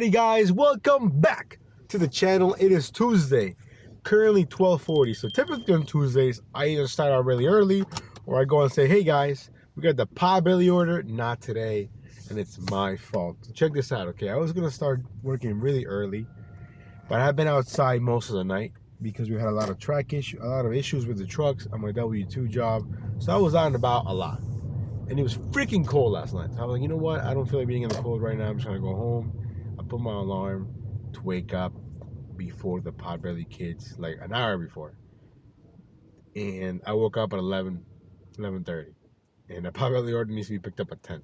Alrighty guys, welcome back to the channel. It is Tuesday, currently 12:40. So typically on Tuesdays, I either start out really early or I go and say, hey guys, we got the potbelly order. Not today, and it's my fault. So check this out, okay? I was gonna start working really early, but I've been outside most of the night because we had a lot of issues with the trucks on my W2 job. So I was out and about a lot. And it was freaking cold last night. So I was like, you know what? I don't feel like being in the cold right now. I'm just gonna go home. I put my alarm to wake up before the potbelly kids, like an hour before. And I woke up at 11:30. And the potbelly order needs to be picked up at 10.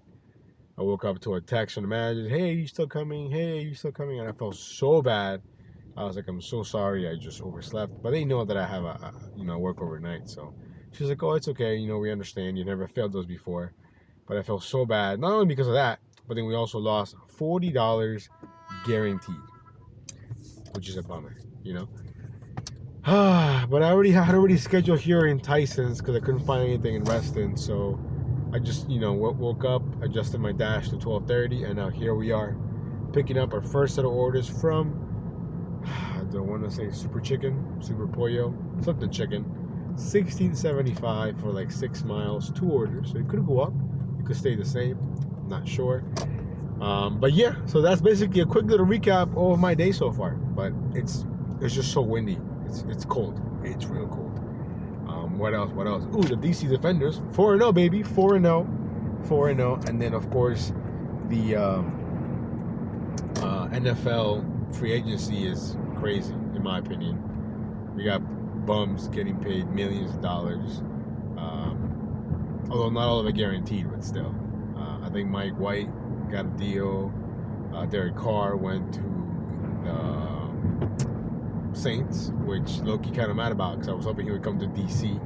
I woke up to a text from the manager, hey, you still coming? Hey, you still coming? And I felt so bad. I was like, I'm so sorry, I just overslept. But they know that I have I work overnight, so she's like, oh, it's okay, we understand. You never failed those before. But I felt so bad, not only because of that, but then we also lost $40 guaranteed, which is a bummer, But I had already scheduled here in Tysons because I couldn't find anything in Reston. So I just, woke up, adjusted my dash to 12:30, and now here we are, picking up our first set of orders from, I don't want to say super pollo, something chicken. $16.75 for like 6 miles, 2 orders. So it could go up, it could stay the same, I'm not sure. But yeah, so that's basically a quick little recap of my day so far. But it's just so windy. It's cold. It's real cold. What else? Ooh, the DC Defenders, 4-0 baby, 4-0, 4-0, and then of course the NFL free agency is crazy in my opinion. We got bums getting paid millions of dollars, although not all of it guaranteed, but still. I think Mike White got a deal. Derek Carr went to the Saints, which low-key kind of mad about because I was hoping he would come to DC.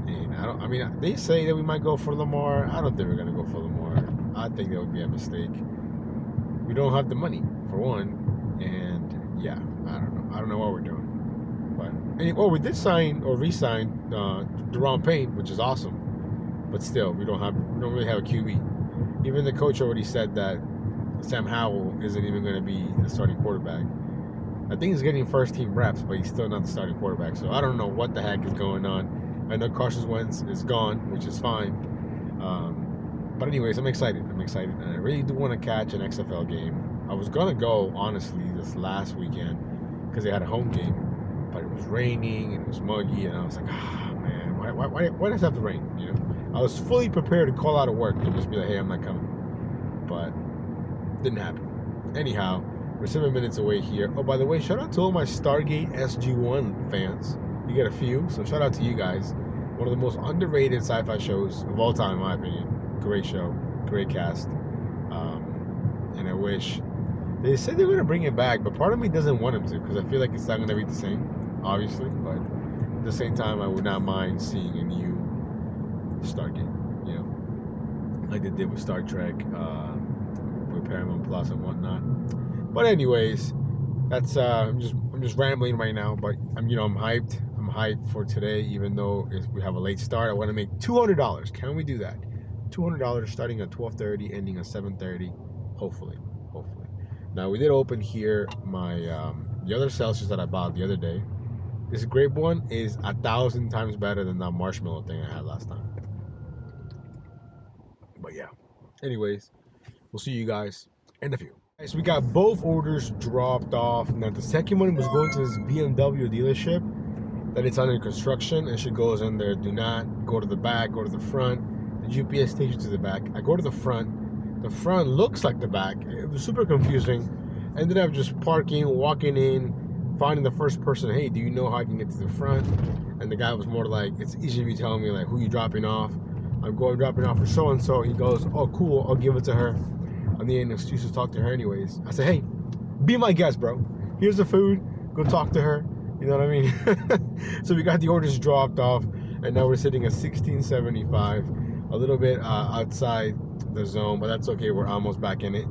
And they say that we might go for Lamar. I don't think we're gonna go for Lamar. I think that would be a mistake. We don't have the money for one, and yeah, I don't know what we're doing. But anyway, we did sign or re-sign Deron Payne, which is awesome. But still, we don't really have a QB. Even the coach already said that Sam Howell isn't even going to be the starting quarterback. I think he's getting first-team reps, but he's still not the starting quarterback. So I don't know what the heck is going on. I know Carson Wentz is gone, which is fine. But anyways, I'm excited. And I really do want to catch an XFL game. I was going to go, honestly, this last weekend because they had a home game. But it was raining and it was muggy, and I was like, man, why does it have to rain? I was fully prepared to call out of work and just be like, hey, I'm not coming. But didn't happen. Anyhow, we're 7 minutes away here. Oh, by the way, shout out to all my Stargate SG-1 fans. You get a few, so shout out to you guys. One of the most underrated sci-fi shows of all time, in my opinion. Great show, great cast. And I wish they said they're going to bring it back, but part of me doesn't want them to because I feel like it's not going to be the same, obviously. But at the same time, I would not mind seeing a new Stargate, like they did with Star Trek, with Paramount Plus and whatnot. But anyways, that's I'm just rambling right now. But I'm hyped. I'm hyped for today, even though we have a late start. I want to make $200. Can we do that? $200 starting at 12:30, ending at 7:30. Hopefully. Now we did open here my the other Celsius that I bought the other day. This grape one is 1,000 times better than that marshmallow thing I had last time. But yeah. Anyways, we'll see you guys in a few. Guys, we got both orders dropped off. Now the second one was going to this BMW dealership that it's under construction, and she goes in there, do not go to the back, go to the front. The GPS takes you to the back. I go to the front. The front looks like the back. It was super confusing. Ended up just parking, walking in, finding the first person. Hey, do you know how I can get to the front? And the guy was more like, it's easy to be telling me like who you dropping off. I'm going dropping off for so and so. He goes, oh cool, I'll give it to her. On the end, excuse to talk to her anyways. I said, hey, be my guest, bro. Here's the food. Go talk to her. You know what I mean? So we got the orders dropped off, and now we're sitting at $16.75. A little bit outside the zone, but that's okay. We're almost back in it.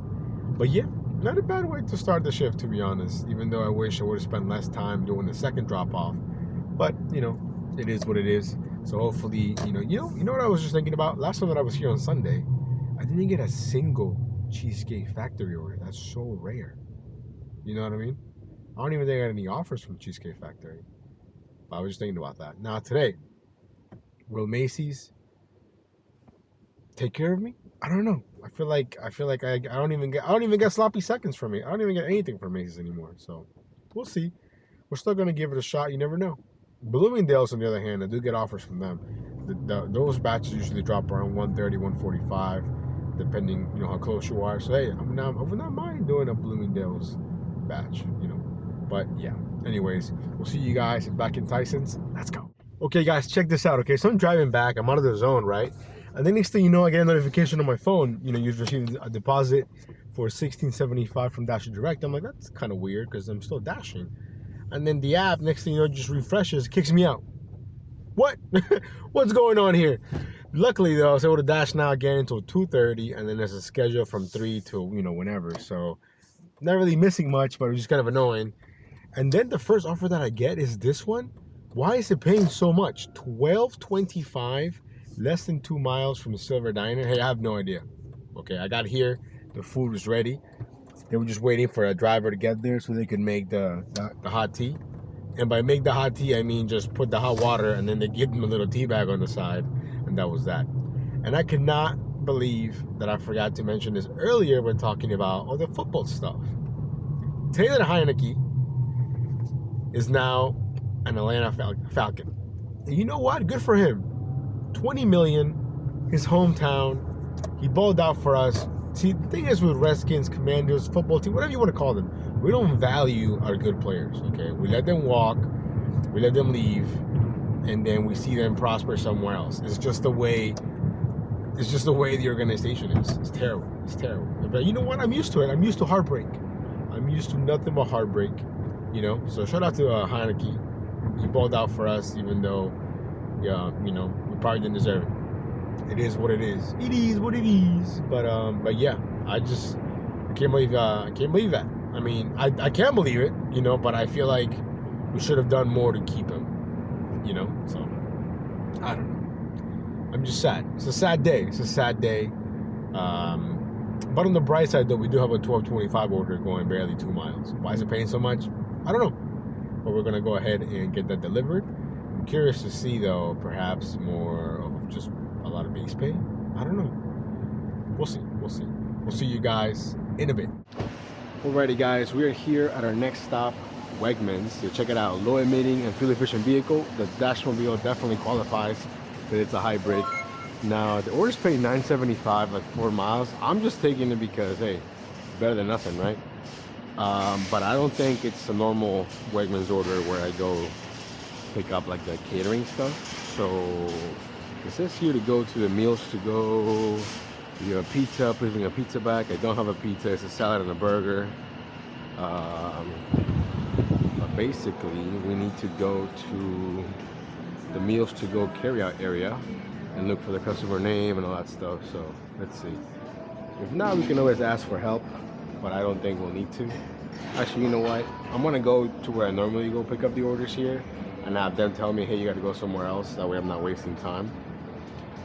But yeah, not a bad way to start the shift, to be honest. Even though I wish I would have spent less time doing the second drop off, but it is what it is. So hopefully, you know what I was just thinking about last time that I was here on Sunday. I didn't get a single Cheesecake Factory order. That's so rare. You know what I mean? I don't even think I got any offers from Cheesecake Factory. But I was just thinking about that. Now today, will Macy's take care of me? I don't know. I feel like I don't even get sloppy seconds from me. I don't even get anything from Macy's anymore. So we'll see. We're still gonna give it a shot. You never know. Bloomingdale's, on the other hand, I do get offers from them. Those batches usually drop around 130, 145, depending, you know, how close you are. So hey, I would not mind doing a Bloomingdale's batch, you know. But yeah. Anyways, we'll see you guys back in Tysons. Let's go. Okay, guys, check this out. Okay, so I'm driving back. I'm out of the zone, right? And then next thing you know, I get a notification on my phone. You know, you've received a deposit for $16.75 from Dasher Direct. I'm like, that's kind of weird because I'm still dashing. And then the app, next thing you know, just refreshes, kicks me out. What? What's going on here? Luckily, though, I was able to dash now again until 2:30, and then there's a schedule from 3 to, you know, whenever. So not really missing much, but it was just kind of annoying. And then the first offer that I get is this one. Why is it paying so much? $12.25, less than 2 miles from the Silver Diner. Hey, I have no idea. Okay, I got here. The food was ready. They were just waiting for a driver to get there so they could make the hot tea. And by make the hot tea, I mean just put the hot water and then they give them a little tea bag on the side. And that was that. And I cannot believe that I forgot to mention this earlier when talking about all the football stuff. Taylor Heineke is now an Atlanta Falcon. And you know what? Good for him. $20 million, his hometown. He balled out for us. See, the thing is with Redskins, Commanders, football team, whatever you want to call them, we don't value our good players, okay? We let them walk, we let them leave, and then we see them prosper somewhere else. It's just the way the organization is. It's terrible. It's terrible. But you know what? I'm used to it. I'm used to heartbreak. I'm used to nothing but heartbreak, you know? So shout out to Heineke. He balled out for us, even though, yeah, you know, we probably didn't deserve it. It is what it is. It is what it is. But yeah, I can't believe that. I mean, I can't believe it, you know, but I feel like we should have done more to keep him, you know. So I don't know. I'm just sad. It's a sad day. It's a sad day. But on the bright side, though, we do have a 12.25 order going barely 2 miles. Why is it paying so much? I don't know. But we're gonna go ahead and get that delivered. I'm curious to see, though, perhaps more of just a lot of base pay. I don't know. We'll see. We'll see. We'll see you guys in a bit. Alrighty, guys, we are here at our next stop, Wegmans. So check it out. Low emitting and fuel efficient vehicle. The Dashmobile definitely qualifies because it's a hybrid. Now the order's paid $9.75, like 4 miles. I'm just taking it because hey, better than nothing, right? But I don't think it's a normal Wegmans order where I go pick up like the catering stuff. So it says here to go to the meals to go. You have a pizza, please bring a pizza back. I don't have a pizza, it's a salad and a burger. But basically, we need to go to the meals to go carryout area and look for the customer name and all that stuff. So let's see. If not, we can always ask for help, but I don't think we'll need to. Actually, you know what? I'm gonna go to where I normally go pick up the orders here and have them tell me, hey, you gotta go somewhere else. That way I'm not wasting time.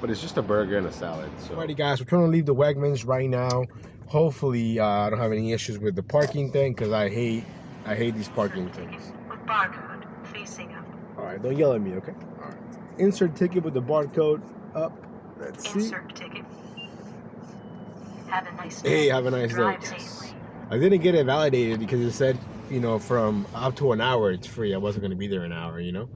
But it's just a burger and a salad. So. Alrighty, guys, we're trying to leave the Wegmans right now. Hopefully, I don't have any issues with the parking thing because I hate these parking things. With barcode facing up. All right, don't yell at me, okay? All right. Insert ticket with the barcode up. Let's see. Insert ticket. Have a nice day. Hey, have a nice Drive day. safely. I didn't get it validated because it said, you know, from up to an hour it's free. I wasn't going to be there an hour, you know.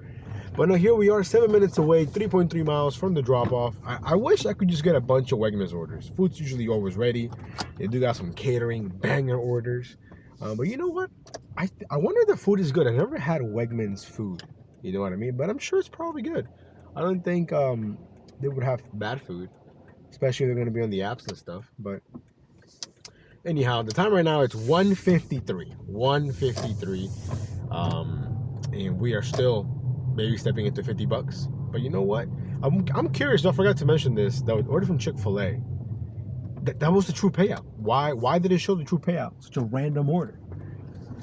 But no, here we are, 7 minutes away, 3.3 miles from the drop-off. I wish I could just get a bunch of Wegmans orders. Food's usually always ready. They do got some catering, banger orders. But you know what? I wonder if the food is good. I never had Wegmans food. You know what I mean? But I'm sure it's probably good. I don't think they would have bad food. Especially if they're going to be on the apps and stuff. But anyhow, the time right now, it's 1:53. 1:53. And we are still maybe stepping into $50. But you know what? I'm curious. I forgot to mention this. The order from Chipotle. That was the true payout. Why did it show the true payout? Such a random order.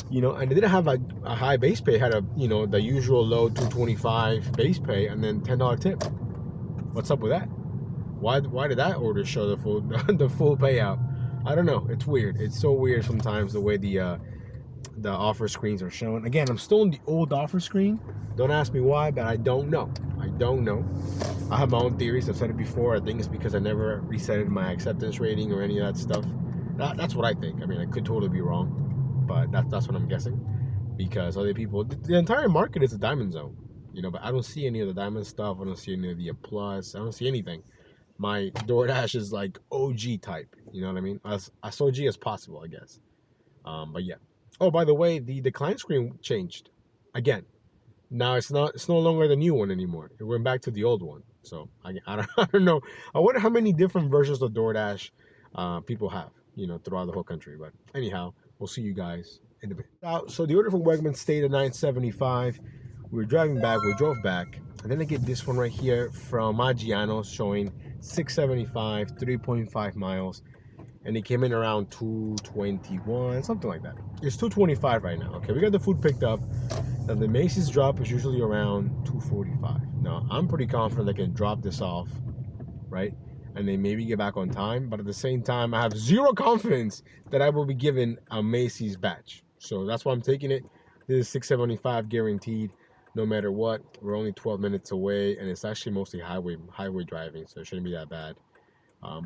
You know, and it didn't have a high base pay. It had a, you know, the usual low $2.25 base pay and then $10 tip. What's up with that? Why did that order show the full payout? I don't know. It's weird. It's so weird sometimes the way the offer screens are shown. Again, I'm still in the old offer screen. Don't ask me why, but I don't know. I don't know. I have my own theories. I've said it before. I think it's because I never resetted my acceptance rating or any of that stuff. That's what I think. I mean, I could totally be wrong, but that's what I'm guessing. Because other people, the entire market is a diamond zone, you know, but I don't see any of the diamond stuff. I don't see any of the plus. I don't see anything. My DoorDash is like OG type, you know what I mean? As OG as possible, I guess. But yeah. Oh, by the way, the decline screen changed again. Now it's no longer the new one anymore. It went back to the old one. So I don't know. I wonder how many different versions of DoorDash people have, you know, throughout the whole country. But anyhow, we'll see you guys in a bit. So the order from Wegmans stayed at $9.75. We were driving back. We drove back, and then I get this one right here from Maggiano showing $6.75, 3.5 miles. And it came in around 221, something like that. It's 225 right now. Okay, we got the food picked up. Now the Macy's drop is usually around 245. Now I'm pretty confident I can drop this off, right? And then maybe get back on time. But at the same time, I have zero confidence that I will be given a Macy's batch. So that's why I'm taking it. This is $6.75 guaranteed, no matter what. We're only 12 minutes away, and it's actually mostly highway driving, so it shouldn't be that bad.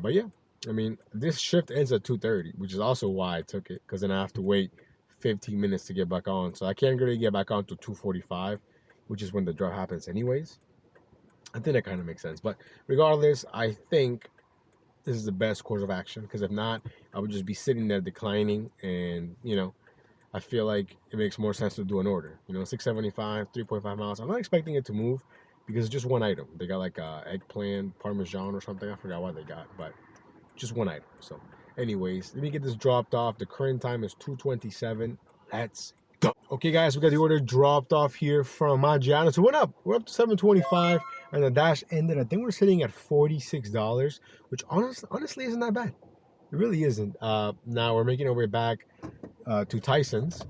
But yeah. I mean, this shift ends at 2:30, which is also why I took it, because then I have to wait 15 minutes to get back on. So I can't really get back on to 2:45, which is when the drop happens anyways. I think that kind of makes sense. But regardless, I think this is the best course of action, because if not, I would just be sitting there declining, and, you know, I feel like it makes more sense to do an order. You know, 675, 3.5 miles. I'm not expecting it to move because it's just one item. They got like eggplant, parmesan or something. I forgot what they got, but just one item. So anyways, let me get this dropped off. The current time is 2:27. Let's go. Okay guys, we got the order dropped off here from Maggiano. So we're up to 725, and the dash ended, I think we're sitting at $46, which honestly isn't that bad. It really isn't. Now we're making our way back to Tysons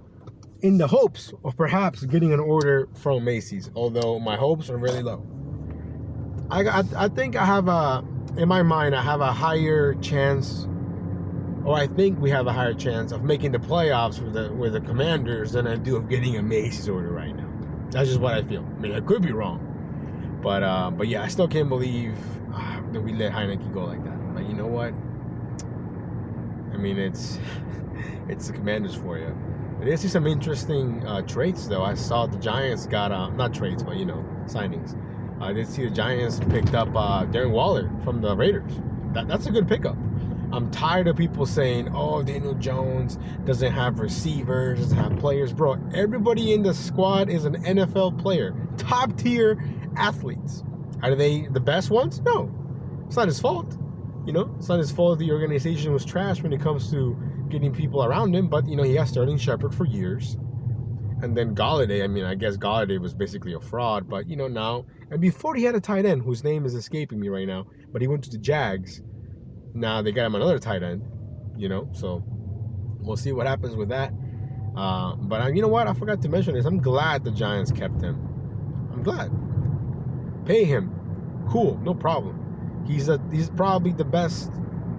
in the hopes of perhaps getting an order from Macy's, although my hopes are really low. I think I have in my mind, I have a higher chance, or I think we have a higher chance of making the playoffs with the Commanders than I do of getting a Macy's order right now. That's just what I feel. I mean, I could be wrong, but yeah, I still can't believe that we let Heineke go like that. But you know what? I mean, it's the Commanders for you. I did see some interesting trades though. I saw the Giants got not trades, but you know, signings. I did see the Giants picked up Darren Waller from the Raiders. That's a good pickup. I'm tired of people saying, oh, Daniel Jones doesn't have receivers, doesn't have players. Bro, everybody in the squad is an NFL player. Top tier athletes. Are they the best ones? No. It's not his fault. You know, it's not his fault the organization was trash when it comes to getting people around him. But, you know, he has Sterling Shepard for years. And then Galladay, I mean, I guess Galladay was basically a fraud, but, you know, now, and before he had a tight end whose name is escaping me right now, but he went to the Jags. Now they got him another tight end, you know, so we'll see what happens with that. But you know what? I forgot to mention this. I'm glad the Giants kept him. I'm glad. Pay him. Cool, no problem. He's probably the best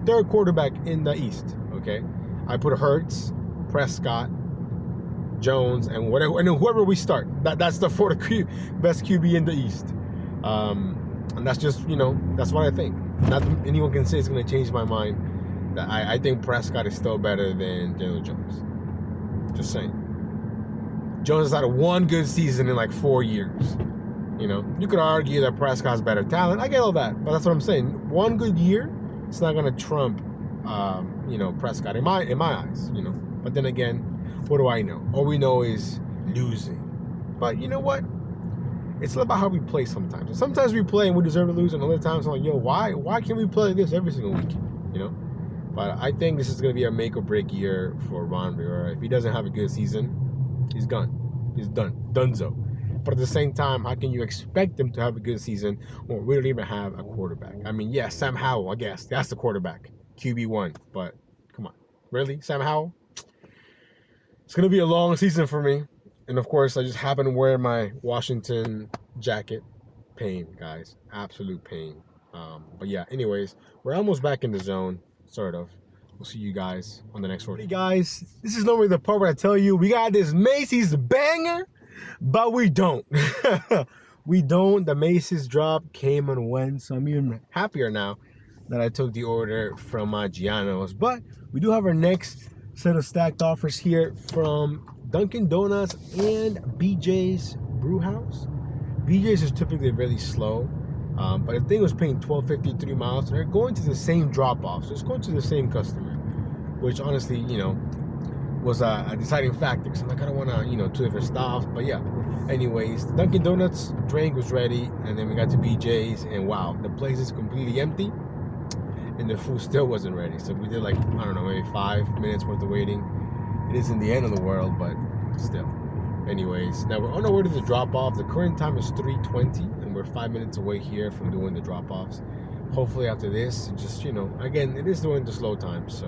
third quarterback in the East, okay? I put Hurts, Prescott, Jones, and whoever we start, that's the best QB in the East, and that's just, you know, that's what I think. Not that anyone can say it's going to change my mind. That I think Prescott is still better than Daniel Jones. Just saying. Jones has had one good season in like 4 years. You know, you could argue that Prescott's better talent. I get all that, but that's what I'm saying. One good year, it's not going to trump, you know, Prescott in my eyes. You know, but then again, what do I know? All we know is losing. But you know what? It's all about how we play sometimes. And sometimes we play and we deserve to lose, and other times I'm like, yo, why can't we play this every single week? You know? But I think this is going to be a make or break year for Ron Rivera. If he doesn't have a good season, he's gone. He's done. Donezo. But at the same time, how can you expect him to have a good season when we don't even have a quarterback? I mean, yeah, Sam Howell, I guess. That's the quarterback. QB1. But come on. Really? Sam Howell? It's going to be a long season for me. And of course, I just happen to wear my Washington jacket. Pain, guys. Absolute pain. But yeah, anyways, we're almost back in the zone, sort of. We'll see you guys on the next order. Hey guys, this is normally the part where I tell you we got this Macy's banger, but we don't. We don't. The Macy's drop came and went, so I'm even happier now that I took the order from Maggiano's. But we do have our next set of stacked offers here from Dunkin' Donuts and BJ's Brewhouse. BJ's is typically really slow, but the thing was paying $12.50 3 miles, and they're going to the same drop-off, so it's going to the same customer, which honestly, you know, was a deciding factor. Because I'm like, I don't want to, you know, 2 different stops, but yeah. Anyways, the Dunkin' Donuts drink was ready, and then we got to BJ's, and wow, the place is completely empty, and the food still wasn't ready. So we did like, I don't know, maybe 5 minutes worth of waiting. It isn't the end of the world, but still. Anyways, now we're on our way to the drop-off. The current time is 3:20, and we're 5 minutes away here from doing the drop-offs. Hopefully after this, just, you know, again, it is during the slow time, so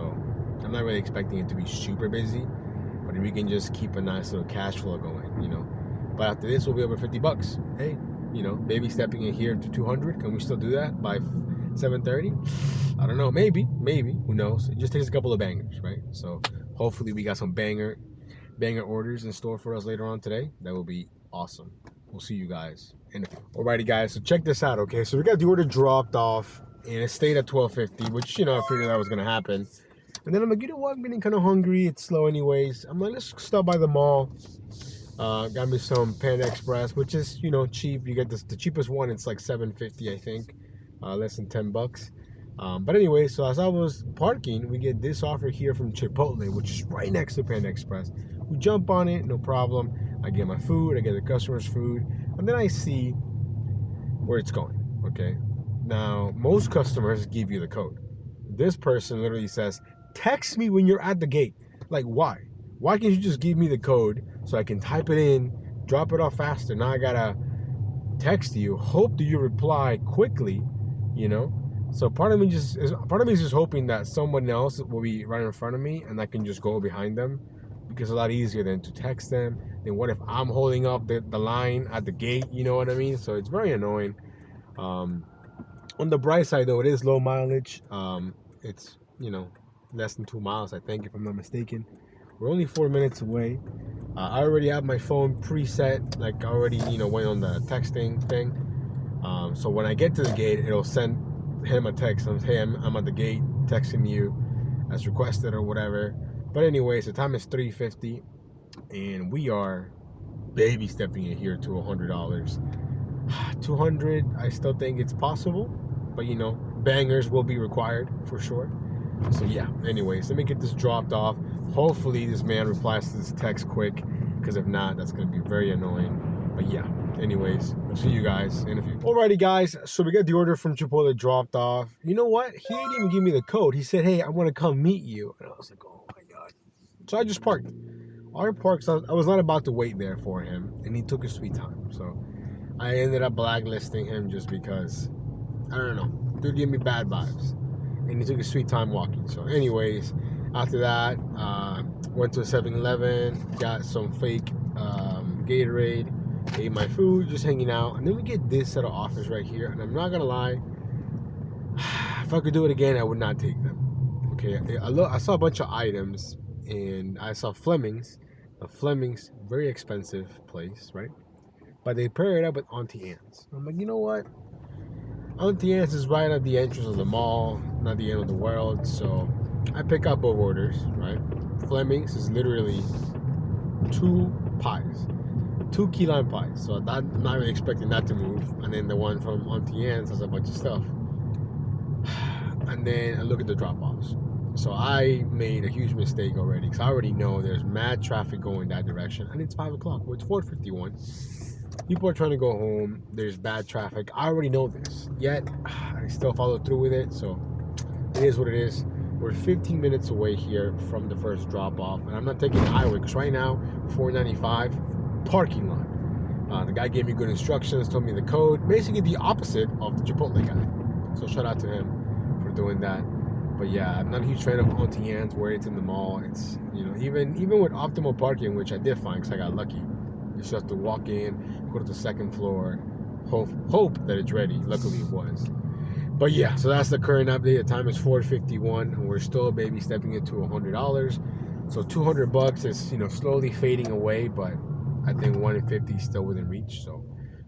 I'm not really expecting it to be super busy, but if we can just keep a nice little cash flow going, you know. But after this, we'll be over 50 bucks. Hey, you know, maybe stepping in here to 200. Can we still do that by 7:30? I don't know. Maybe. Who knows? It just takes a couple of bangers, right? So hopefully we got some banger orders in store for us later on today. That will be awesome. We'll see you guys in a few. Alrighty guys, so check this out, okay? So we got the order dropped off and it stayed at $12.50, which, you know, I figured that was gonna happen. And then I'm like, you know what, I'm getting kind of hungry, it's slow anyways. I'm like, let's stop by the mall. Got me some Panda Express, which is, you know, cheap. You get this, the cheapest one, it's like $7.50, I think, less than 10 bucks. But anyway, so as I was parking, we get this offer here from Chipotle, which is right next to Panda Express. We jump on it, no problem. I get my food, I get the customer's food, and then I see where it's going, okay? Now, most customers give you the code. This person literally says, text me when you're at the gate. Like, why? Why can't you just give me the code so I can type it in, drop it off faster? Now I gotta text you, hope that you reply quickly, you know? So part of me is just hoping that someone else will be right in front of me and I can just go behind them, because it's a lot easier than to text them. Then what if I'm holding up the line at the gate, you know what I mean? So it's very annoying. On the bright side though, it is low mileage. It's, you know, less than 2 miles, I think, if I'm not mistaken. We're only 4 minutes away. I already have my phone preset, like I already, you know, went on the texting thing. So when I get to the gate, it'll send him a text and say, hey, I'm at the gate, texting you as requested or whatever. But anyways, the time is 3:50 and we are baby stepping in here to $100. 200, I still think it's possible, but you know, bangers will be required for sure. So yeah, anyways, let me get this dropped off. Hopefully this man replies to this text quick, because if not, that's gonna be very annoying. But yeah, anyways, we'll see you guys in a few. Alrighty guys, so we got the order from Chipotle dropped off. You know what? He didn't even give me the code. He said, hey, I want to come meet you. And I was like, oh my God. So I just parked. I parked, so I was not about to wait there for him, and he took his sweet time. So I ended up blacklisting him just because, I don't know, dude gave me bad vibes. And he took his sweet time walking. So anyways, after that, went to a 7-Eleven, got some fake Gatorade, ate my food, just hanging out. And then we get this set of offers right here. And I'm not gonna lie, if I could do it again, I would not take them. Okay, I saw a bunch of items, and I saw Fleming's. Fleming's, very expensive place, right? But they pair it up with Auntie Anne's. I'm like, you know what? Auntie Anne's is right at the entrance of the mall, not the end of the world. So I pick up both orders, right? Fleming's is literally 2 pies, 2 key lime pies. So I'm not really expecting that to move. And then the one from Auntie Anne's has a bunch of stuff. And then I look at the drop-offs. So I made a huge mistake already, because I already know there's mad traffic going that direction, and it's 5 o'clock. Well, it's 4:51. People are trying to go home. There's bad traffic. I already know this. Yet I still follow through with it. So it is what it is. We're 15 minutes away here from the first drop-off, and I'm not taking the highway, because right now, 495 parking lot. The guy gave me good instructions, told me the code, basically the opposite of the Chipotle guy. So shout out to him for doing that. But yeah, I'm not a huge fan of Auntie Anne's where it's in the mall. It's, you know, even with optimal parking, which I did find because I got lucky. You just have to walk in, go to the second floor, hope that it's ready. Luckily it was. But yeah, so that's the current update. The time is 4:51, and we're still baby stepping into $100. So $200 is, you know, slowly fading away, but I think 150 is still within reach. So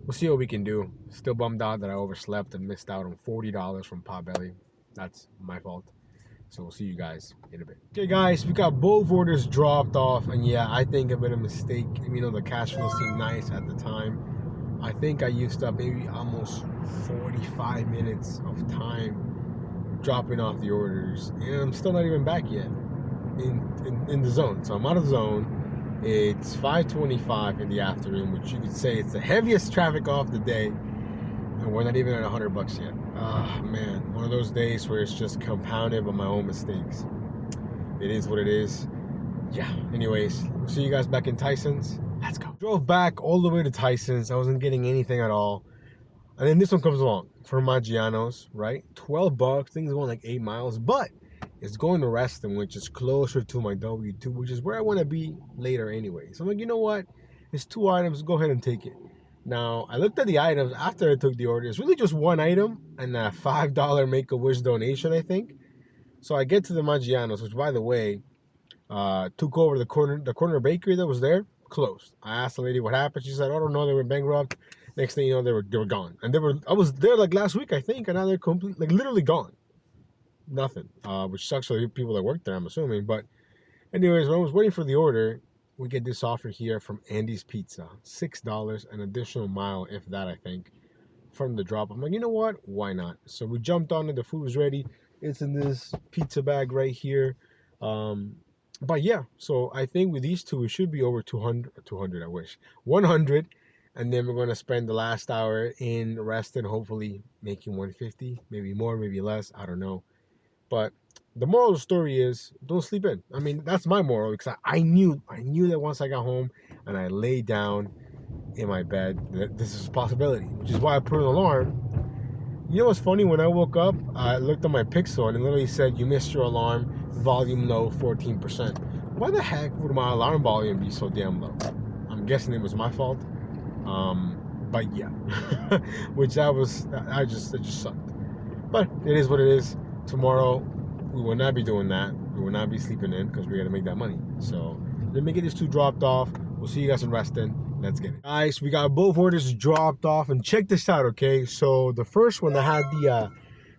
we'll see what we can do. Still bummed out that I overslept and missed out on $40 from Potbelly. That's my fault. So we'll see you guys in a bit. Okay, guys, we got both orders dropped off, and yeah, I think a bit of a mistake. You know, the cash flow seemed nice at the time. I think I used up maybe almost 45 minutes of time dropping off the orders, and I'm still not even back yet in the zone. So I'm out of zone. It's 5:25 in the afternoon, which you could say it's the heaviest traffic off the day, and we're not even at $100 yet. Ah, man, one of those days where it's just compounded by my own mistakes. It is what it is. Yeah, anyways, we'll see you guys back in Tysons. Let's go. Drove back all the way to Tysons. I wasn't getting anything at all. And then this one comes along from Maggiano's, right? $12. Things going like 8 miles, but it's going to Reston, which is closer to my W2, which is where I want to be later anyway. So I'm like, you know what? It's 2 items. Go ahead and take it. Now, I looked at the items after I took the order. It's really just one item and a $5 Make-A-Wish donation, I think. So I get to the Maggiano's, which, by the way, took over the corner bakery that was there. Closed. I asked the lady what happened. She said, "I don't know. They were bankrupt." Next thing you know, they were gone. And I was there like last week, I think, and now they're literally gone. Nothing. Which sucks for the people that work there, I'm assuming. But anyways, when I was waiting for the order, we get this offer here from Andy's Pizza. $6, an additional mile, if that, I think, from the drop. I'm like, you know what? Why not? So we jumped on it. The food was ready. It's in this pizza bag right here. But yeah, so I think with these two, we should be over 200, I wish, 100. And then we're going to spend the last hour in Reston, hopefully making 150, maybe more, maybe less. I don't know. But the moral of the story is don't sleep in. I mean, that's my moral, because I knew that once I got home and I laid down in my bed, that this is a possibility, which is why I put an alarm. You know what's funny? When I woke up, I looked at my Pixel and it literally said, "You missed your alarm, volume low, 14%. Why the heck would my alarm volume be so damn low? I'm guessing it was my fault. But yeah, which it just sucked. But it is what it is. Tomorrow, we will not be doing that. We will not be sleeping in because we got to make that money. So let me get these two dropped off. We'll see you guys in Reston. Let's get it. Guys, we got both orders dropped off, and check this out, okay? So the first one that had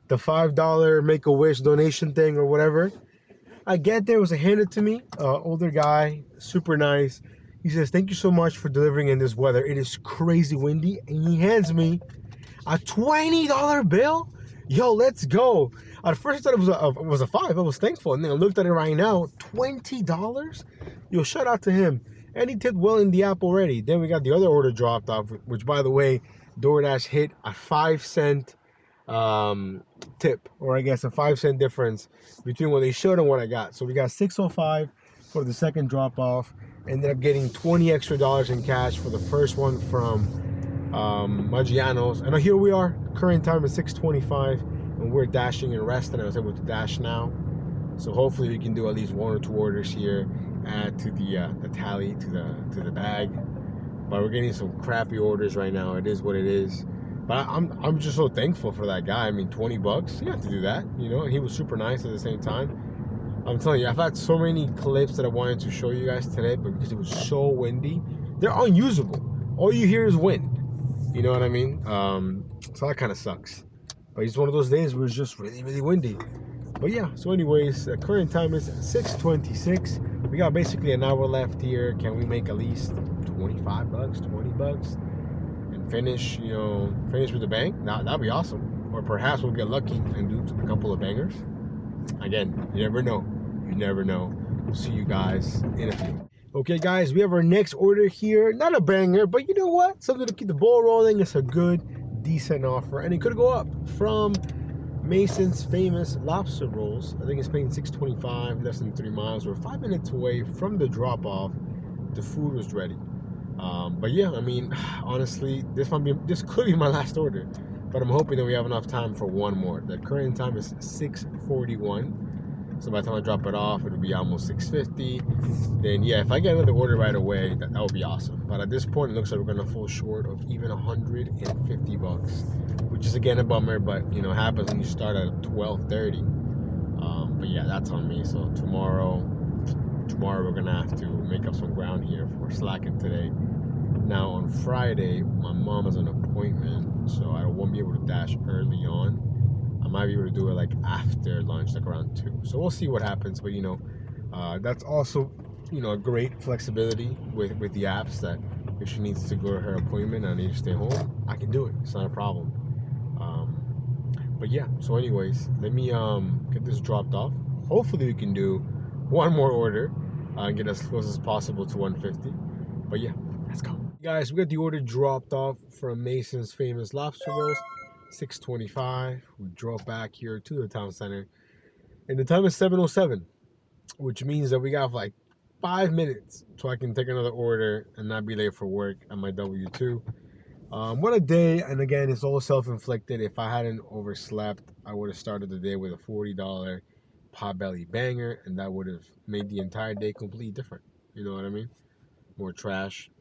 the $5 Make-A-Wish donation thing or whatever, I get there, it was handed to me, older guy, super nice. He says, "Thank you so much for delivering in this weather. It is crazy windy." And he hands me a $20 bill. Yo, let's go. At first I thought it was a 5. I was thankful. And then I looked at it right now, $20? Yo, shout out to him. And he tipped well in the app already. Then we got the other order dropped off, which, by the way, DoorDash hit a 5-cent tip, or I guess a 5-cent difference between what they showed and what I got. So we got $6.05 for the second drop off. Ended up getting $20 extra in cash for the first one from Maggiano's. And here we are. Current time is 6:25, and we're dashing in Reston. I was able to dash now, so hopefully we can do at least 1 or 2 orders here, add to the tally, to the bag. But we're getting some crappy orders right now. It is what it is. But I'm just so thankful for that guy. I mean, $20, you have to do that, you know. And he was super nice at the same time. I'm telling you, I've had so many clips that I wanted to show you guys today, but because it was so windy, they're unusable. All you hear is wind. You know what I mean? So that kind of sucks. But it's one of those days where it's just really, really windy. But yeah, so anyways, the current time is 6:26. We got basically an hour left here. Can we make at least $25, $20, and finish with the bang? That'd be awesome. Or perhaps we'll get lucky and do a couple of bangers. Again, you never know. You never know. We'll see you guys in a few. Okay, guys, we have our next order here. Not a banger, but you know what? Something to keep the ball rolling. It's a good, decent offer. And it could go up from Mason's famous lobster rolls. I think it's paying $6.25, less than 3 miles. We're 5 minutes away from the drop-off. The food was ready. But yeah, I mean, honestly, this could be my last order. But I'm hoping that we have enough time for one more. The current time is 6:41. So by the time I drop it off, it'll be almost $6.50. Then yeah, if I get another order right away, that would be awesome. But at this point, it looks like we're gonna fall short of even $150, which is again a bummer. But you know, it happens when you start at 12:30. But yeah, that's on me. So tomorrow we're gonna have to make up some ground here for slacking today. Now on Friday, my mom has an appointment, so I won't be able to dash early on. I might be able to do it like after lunch, like around 2. So we'll see what happens. But you know, that's also, you know, a great flexibility with the apps, that if she needs to go to her appointment and I need to stay home, I can do it. It's not a problem. But yeah, so anyways, let me get this dropped off. Hopefully we can do one more order and get as close as possible to 150. But yeah, let's go. Guys, we got the order dropped off from Mason's Famous Lobster Rolls, $6.25. We drove back here to the town center, and the time is 7:07, which means that we got like 5 minutes so I can take another order and not be late for work at my W2. What a day, and again, it's all self-inflicted. If I hadn't overslept, I would have started the day with a $40 potbelly banger, and that would have made the entire day completely different. You know what I mean? More trash.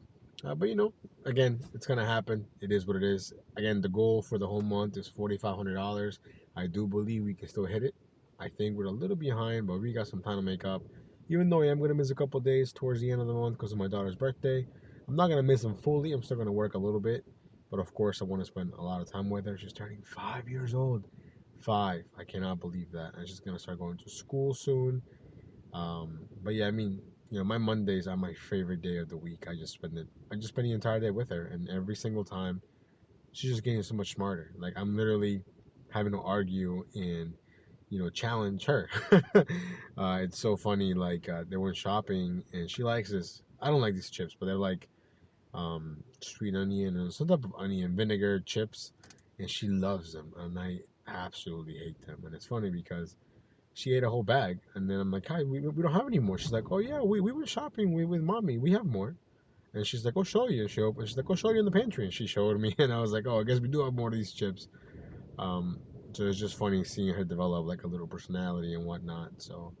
But you know, again, it's gonna happen. It is what it is. Again, the goal for the whole month is $4,500. I do believe we can still hit it. I think we're a little behind, but we got some time to make up. Even though I am gonna miss a couple days towards the end of the month because of my daughter's birthday, I'm not gonna miss them fully. I'm still gonna work a little bit, but of course, I want to spend a lot of time with her. She's turning 5 years old. 5. I cannot believe that. And she's gonna start going to school soon. But yeah, I mean, you know, my Mondays are my favorite day of the week. I just spend the entire day with her, and every single time she's just getting so much smarter. Like, I'm literally having to argue and, you know, challenge her. It's so funny. Like, they went shopping and she likes this. I don't like these chips, but they're like sweet onion and some type of onion vinegar chips, and she loves them, and I absolutely hate them. And it's funny because she ate a whole bag, and then I'm like, hi, we don't have any more. She's like, oh yeah, we went shopping with mommy, we have more. And she's like, oh, show you. And she's like, oh, show you in the pantry. And she showed me, and I was like, oh, I guess we do have more of these chips. So it's just funny seeing her develop like a little personality and whatnot. So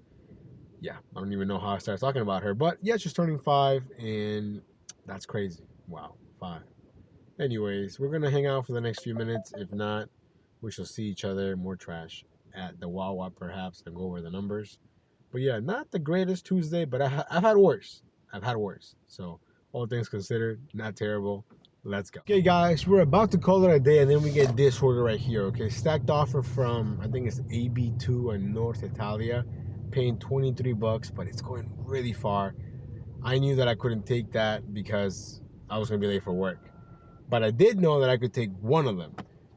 yeah, I don't even know how I started talking about her, but yeah, she's turning 5, and that's crazy. Wow, 5. Anyways, we're gonna hang out for the next few minutes. If not, we shall see each other, more trash, at the Wawa perhaps, and go over the numbers. But yeah, not the greatest Tuesday, but I've had worse. I've had worse. So all things considered, not terrible. Let's go. Okay, guys, we're about to call it a day, and then we get this order right here. Okay, stacked offer from, I think it's AB2 and North Italia, paying $23, but it's going really far. I knew that I couldn't take that because I was gonna be late for work, but I did know that I could take one of them.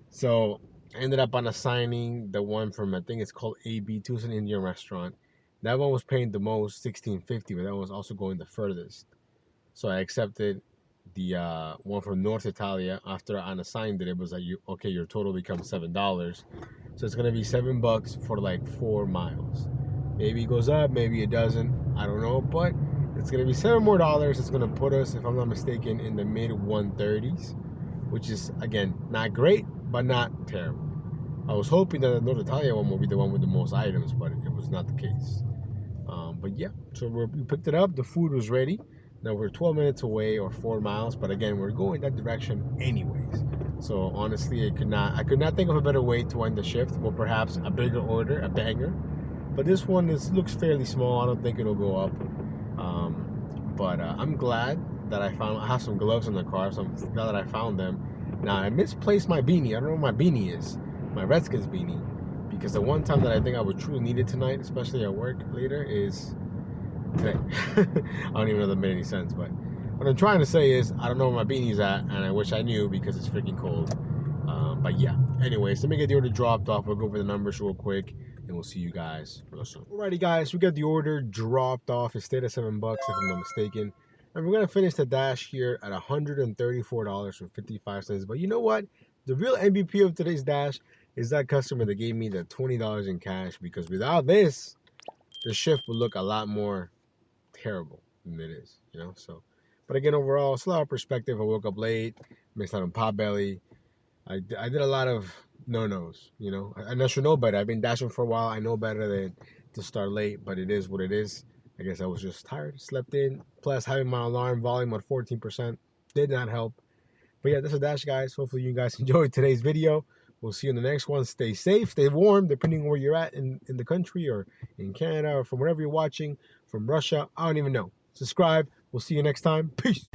So I ended up on assigning the one from, I think it's called AB2, it's an Indian restaurant. That one was paying the most, $16.50, but that one was also going the furthest. So I accepted the one from North Italia. After I unassigned it, it was like, okay, your total becomes $7. So it's gonna be $7 for like 4 miles. Maybe it goes up, maybe it doesn't. I don't know, but it's gonna be $7 more. It's gonna put us, if I'm not mistaken, in the mid 130s, which is again not great, but not terrible. I was hoping that the North Italia one will be the one with the most items, but it was not the case. But yeah, so we picked it up. The food was ready. Now we're 12 minutes away, or 4 miles, but again, we're going that direction anyways. So honestly, I could not think of a better way to end the shift. Well, perhaps a bigger order, a banger. But this one looks fairly small. I don't think it'll go up. But I'm glad that I have some gloves in the car, so I'm glad that I found them. Now, I misplaced my beanie. I don't know what my beanie is. My Redskins beanie. Because the one time that I think I would truly need it tonight, especially at work later, is today. I don't even know if that made any sense, but what I'm trying to say is I don't know where my beanie's at, and I wish I knew because it's freaking cold. But yeah, anyways, let me get the order dropped off. We'll go over the numbers real quick, and we'll see you guys real soon. Alrighty, guys, we got the order dropped off. It stayed at $7 if I'm not mistaken, and we're gonna finish the dash here at $134.55. But you know what? The real MVP of today's dash is that customer that gave me the $20 in cash, because without this, the shift would look a lot more terrible than it is, you know. So, but again, overall, it's a lot of perspective. I woke up late, missed out on potbelly. I did a lot of no-nos, you know. I should know better. I've been dashing for a while. I know better than to start late, but it is what it is. I guess I was just tired, slept in. Plus, having my alarm volume on 14% did not help. But yeah, that's a dash, guys. Hopefully you guys enjoyed today's video. We'll see you in the next one. Stay safe, stay warm, depending on where you're at in the country or in Canada or from wherever you're watching, from Russia. I don't even know. Subscribe. We'll see you next time. Peace.